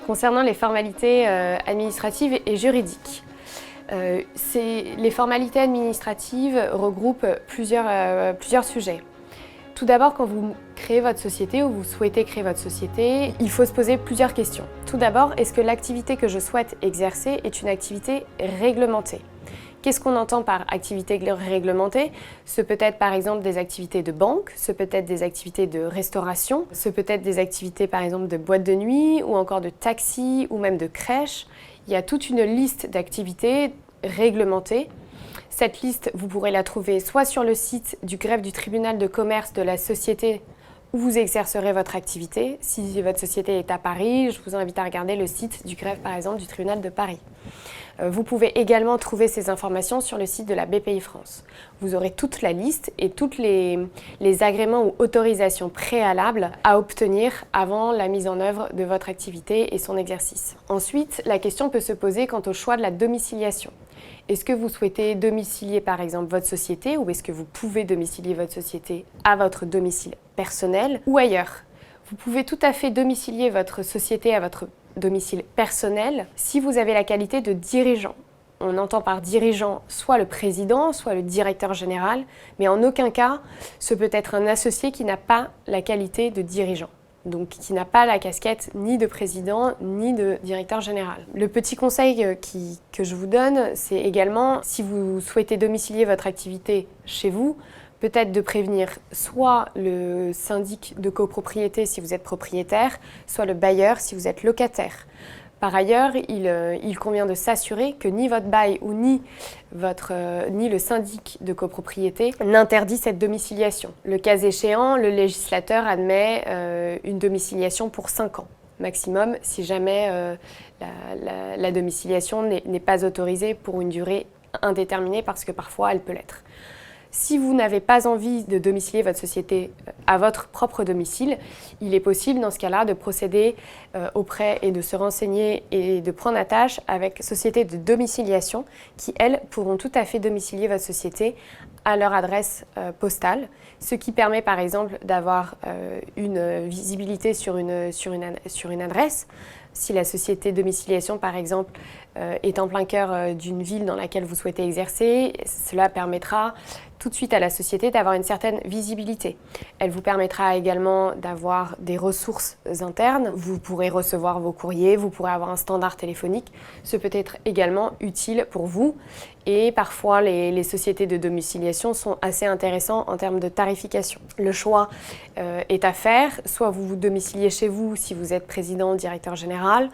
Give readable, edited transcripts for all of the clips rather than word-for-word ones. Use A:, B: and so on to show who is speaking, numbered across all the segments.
A: Concernant les formalités administratives et juridiques, les formalités administratives regroupent plusieurs sujets. Tout d'abord, quand vous créez votre société ou vous souhaitez créer votre société, il faut se poser plusieurs questions. Tout d'abord, est-ce que l'activité que je souhaite exercer est une activité réglementée ? Qu'est-ce qu'on entend par activité réglementée ? Ce peut être par exemple des activités de banque, ce peut être des activités de restauration, ce peut être des activités par exemple de boîte de nuit ou encore de taxi ou même de crèche. Il y a toute une liste d'activités réglementées. Cette liste, vous pourrez la trouver soit sur le site du greffe du tribunal de commerce de la société où vous exercerez votre activité. Si votre société est à Paris, je vous invite à regarder le site du greffe par exemple du tribunal de Paris. Vous pouvez également trouver ces informations sur le site de la BPI France. Vous aurez toute la liste et tous les agréments ou autorisations préalables à obtenir avant la mise en œuvre de votre activité et son exercice. Ensuite, la question peut se poser quant au choix de la domiciliation. Est-ce que vous souhaitez domicilier par exemple votre société ou est-ce que vous pouvez domicilier votre société à votre domicile personnel ou ailleurs ? Vous pouvez tout à fait domicilier votre société à votre domicile personnel si vous avez la qualité de dirigeant. On entend par dirigeant soit le président, soit le directeur général, mais en aucun cas ce peut être un associé qui n'a pas la qualité de dirigeant. Donc qui n'a pas la casquette ni de président ni de directeur général. Le petit conseil que je vous donne, c'est également, si vous souhaitez domicilier votre activité chez vous, peut-être de prévenir soit le syndic de copropriété si vous êtes propriétaire, soit le bailleur si vous êtes locataire. Par ailleurs, il convient de s'assurer que ni votre bail ou ni le syndic de copropriété n'interdit cette domiciliation. Le cas échéant, le législateur admet une domiciliation pour 5 ans maximum, si jamais la domiciliation n'est pas autorisée pour une durée indéterminée, parce que parfois elle peut l'être. Si vous n'avez pas envie de domicilier votre société à votre propre domicile, il est possible dans ce cas-là de procéder auprès et de se renseigner et de prendre attache avec sociétés de domiciliation qui, elles, pourront tout à fait domicilier votre société à leur adresse postale, ce qui permet par exemple d'avoir une visibilité sur une adresse. Si la société de domiciliation, par exemple, est en plein cœur d'une ville dans laquelle vous souhaitez exercer, cela permettra tout de suite à la société d'avoir une certaine visibilité. Elle vous permettra également d'avoir des ressources internes. Vous pourrez recevoir vos courriers, vous pourrez avoir un standard téléphonique. Ce peut être également utile pour vous. Et parfois, les sociétés de domiciliation sont assez intéressants en termes de tarification. Le choix est à faire. Soit vous vous domiciliez chez vous si vous êtes président, directeur général.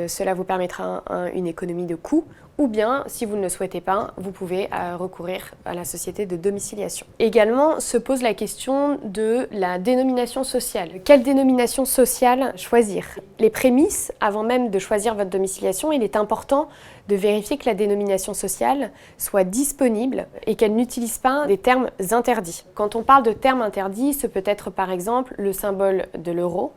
A: Cela vous permettra une économie de coûts. Ou bien, si vous ne le souhaitez pas, vous pouvez recourir à la société de domiciliation. Également se pose la question de la dénomination sociale. Quelle dénomination sociale choisir ? Les prémices, avant même de choisir votre domiciliation, il est important de vérifier que la dénomination sociale soit disponible et qu'elle n'utilise pas des termes interdits. Quand on parle de termes interdits, ce peut être par exemple le symbole de l'euro,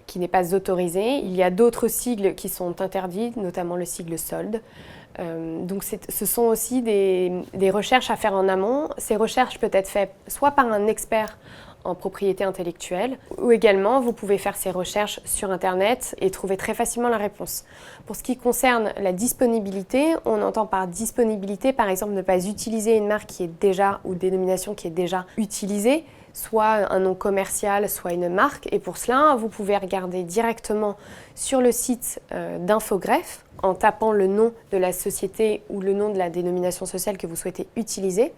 A: qui n'est pas autorisé. Il y a d'autres sigles qui sont interdits, notamment le sigle solde. Donc ce sont aussi des recherches à faire en amont. Ces recherches peuvent être faites soit par un expert en propriété intellectuelle, ou également vous pouvez faire ces recherches sur Internet et trouver très facilement la réponse. Pour ce qui concerne la disponibilité, on entend par disponibilité par exemple ne pas utiliser une marque qui est déjà ou dénomination qui est déjà utilisée, soit un nom commercial, soit une marque. Et pour cela, vous pouvez regarder directement sur le site d'Infogreffe en tapant le nom de la société ou le nom de la dénomination sociale que vous souhaitez utiliser.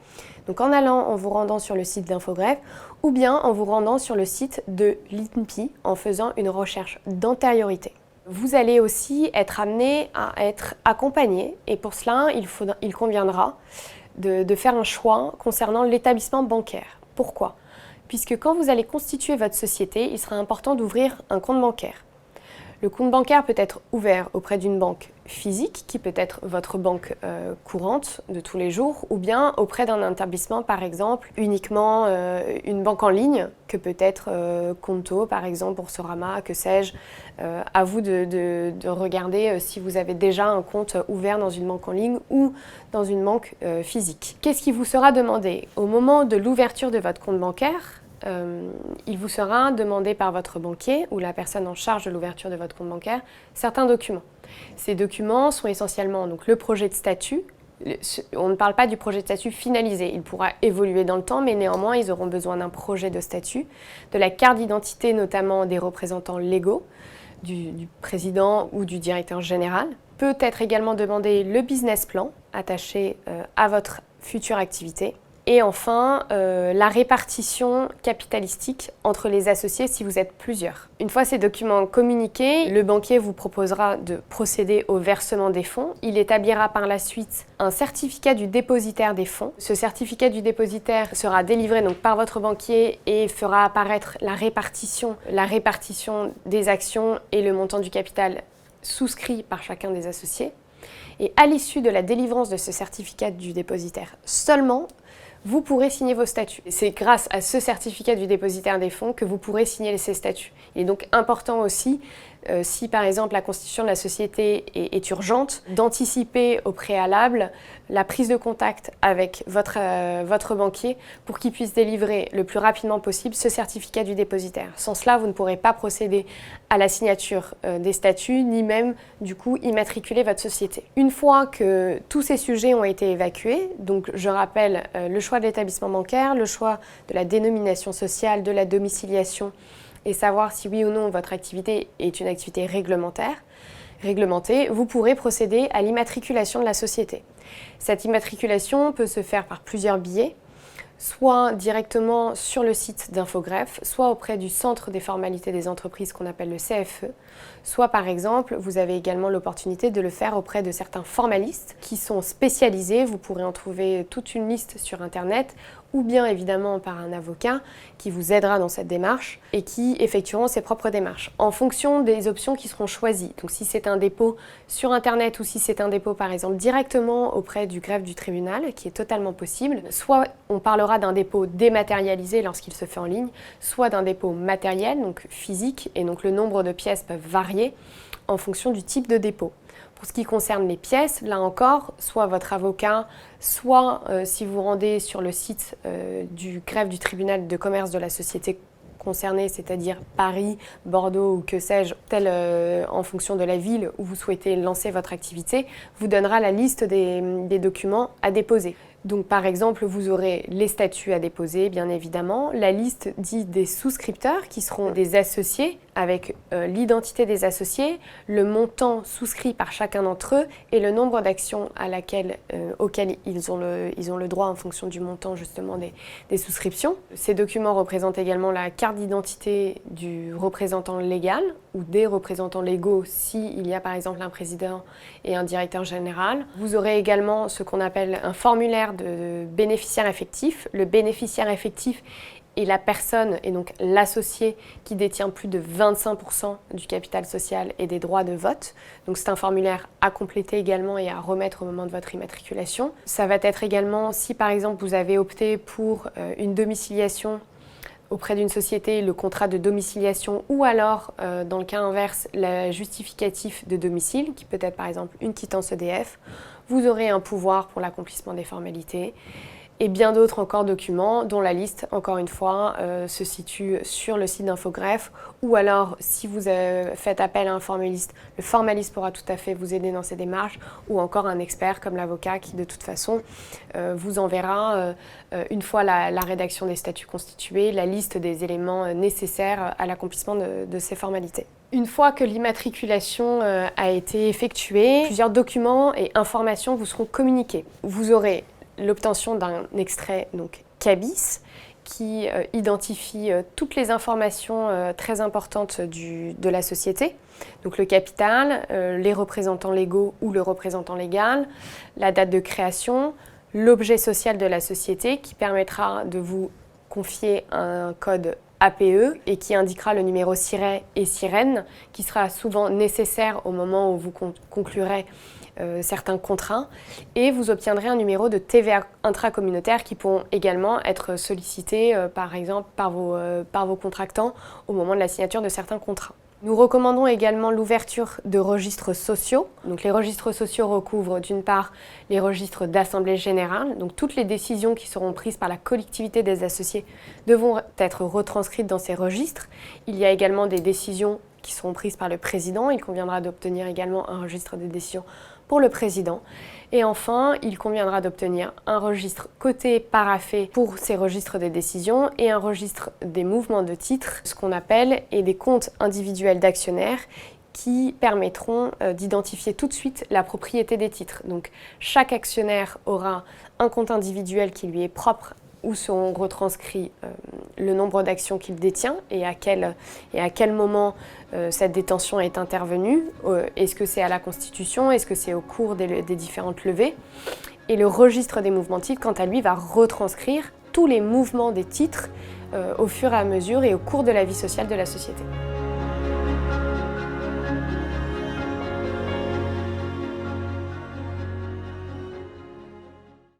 A: Donc en vous rendant sur le site d'Infogreffe ou bien en vous rendant sur le site de l'INPI en faisant une recherche d'antériorité. Vous allez aussi être amené à être accompagné et pour cela, il conviendra de faire un choix concernant l'établissement bancaire. Pourquoi ? Puisque quand vous allez constituer votre société, il sera important d'ouvrir un compte bancaire. Le compte bancaire peut être ouvert auprès d'une banque physique, qui peut être votre banque courante de tous les jours, ou bien auprès d'un établissement, par exemple, uniquement une banque en ligne, que peut être Conto, par exemple, Boursorama, que sais-je. À vous de regarder si vous avez déjà un compte ouvert dans une banque en ligne ou dans une banque physique. Qu'est-ce qui vous sera demandé au moment de l'ouverture de votre compte bancaire ? il vous sera demandé par votre banquier ou la personne en charge de l'ouverture de votre compte bancaire certains documents. Ces documents sont essentiellement donc, le projet de statut. On ne parle pas du projet de statut finalisé, il pourra évoluer dans le temps, mais néanmoins ils auront besoin d'un projet de statut, de la carte d'identité notamment des représentants légaux, du président ou du directeur général. Peut être également demandé le business plan attaché à votre future activité. Et enfin, la répartition capitalistique entre les associés si vous êtes plusieurs. Une fois ces documents communiqués, le banquier vous proposera de procéder au versement des fonds. Il établira par la suite un certificat du dépositaire des fonds. Ce certificat du dépositaire sera délivré donc par votre banquier et fera apparaître la répartition des actions et le montant du capital souscrit par chacun des associés. Et à l'issue de la délivrance de ce certificat du dépositaire seulement, vous pourrez signer vos statuts. C'est grâce à ce certificat du dépositaire des fonds que vous pourrez signer ces statuts. Il est donc important aussi, si par exemple la constitution de la société est urgente, d'anticiper au préalable la prise de contact avec votre banquier pour qu'il puisse délivrer le plus rapidement possible ce certificat du dépositaire. Sans cela, vous ne pourrez pas procéder à la signature des statuts, ni même du coup immatriculer votre société. Une fois que tous ces sujets ont été évacués, donc je rappelle le choix de l'établissement bancaire, le choix de la dénomination sociale, de la domiciliation et savoir si oui ou non votre activité est une activité réglementée, vous pourrez procéder à l'immatriculation de la société. Cette immatriculation peut se faire par plusieurs biais, soit directement sur le site d'Infogreffe, soit auprès du Centre des formalités des entreprises qu'on appelle le CFE, soit par exemple, vous avez également l'opportunité de le faire auprès de certains formalistes qui sont spécialisés, vous pourrez en trouver toute une liste sur Internet, ou bien évidemment par un avocat qui vous aidera dans cette démarche et qui effectueront ses propres démarches en fonction des options qui seront choisies. Donc si c'est un dépôt sur Internet ou si c'est un dépôt par exemple directement auprès du greffe du tribunal, qui est totalement possible, soit on parlera d'un dépôt dématérialisé lorsqu'il se fait en ligne, soit d'un dépôt matériel, donc physique, et donc le nombre de pièces peuvent varier en fonction du type de dépôt. Pour ce qui concerne les pièces, là encore, soit votre avocat, soit si vous rendez sur le site du greffe du tribunal de commerce de la société concernée, c'est-à-dire Paris, Bordeaux ou que sais-je, en fonction de la ville où vous souhaitez lancer votre activité, vous donnera la liste des documents à déposer. Donc par exemple, vous aurez les statuts à déposer, bien évidemment, la liste dite des souscripteurs qui seront des associés avec l'identité des associés, le montant souscrit par chacun d'entre eux et le nombre d'actions auxquelles ils ont le droit en fonction du montant justement des souscriptions. Ces documents représentent également la carte d'identité du représentant légal ou des représentants légaux s'il y a par exemple un président et un directeur général. Vous aurez également ce qu'on appelle un formulaire de bénéficiaire effectif. Le bénéficiaire effectif est la personne et donc l'associé qui détient plus de 25% du capital social et des droits de vote. Donc c'est un formulaire à compléter également et à remettre au moment de votre immatriculation. Ça va être également si par exemple vous avez opté pour une domiciliation auprès d'une société, le contrat de domiciliation ou alors, dans le cas inverse, le justificatif de domicile, qui peut être par exemple une quittance EDF, vous aurez un pouvoir pour l'accomplissement des formalités et bien d'autres encore documents dont la liste, encore une fois, se situe sur le site d'Infogreffe ou alors, si vous faites appel à un formaliste, le formaliste pourra tout à fait vous aider dans ces démarches ou encore un expert comme l'avocat qui, de toute façon, vous enverra, une fois la rédaction des statuts constitués, la liste des éléments nécessaires à l'accomplissement de ces formalités. Une fois que l'immatriculation a été effectuée, plusieurs documents et informations vous seront communiqués. Vous aurez l'obtention d'un extrait donc CABIS qui identifie toutes les informations très importantes de la société, donc le capital, les représentants légaux ou le représentant légal, la date de création, l'objet social de la société qui permettra de vous confier un code APE et qui indiquera le numéro SIRET et SIREN qui sera souvent nécessaire au moment où vous conclurez certains contrats, et vous obtiendrez un numéro de TVA intracommunautaire qui pourront également être sollicités par exemple par vos contractants au moment de la signature de certains contrats. Nous recommandons également l'ouverture de registres sociaux. Donc les registres sociaux recouvrent d'une part les registres d'assemblée générale, donc toutes les décisions qui seront prises par la collectivité des associés devront être retranscrites dans ces registres. Il y a également des décisions qui seront prises par le président. Il conviendra d'obtenir également un registre des décisions pour le président. Et enfin, il conviendra d'obtenir un registre coté paraphé pour ces registres des décisions et un registre des mouvements de titres, ce qu'on appelle, et des comptes individuels d'actionnaires qui permettront d'identifier tout de suite la propriété des titres. Donc chaque actionnaire aura un compte individuel qui lui est propre, où seront retranscrits le nombre d'actions qu'il détient et à quel moment cette détention est intervenue. Est-ce que c'est à la Constitution? Est-ce que c'est au cours des différentes levées? Et le registre des mouvements de titres, quant à lui, va retranscrire tous les mouvements des titres au fur et à mesure et au cours de la vie sociale de la société.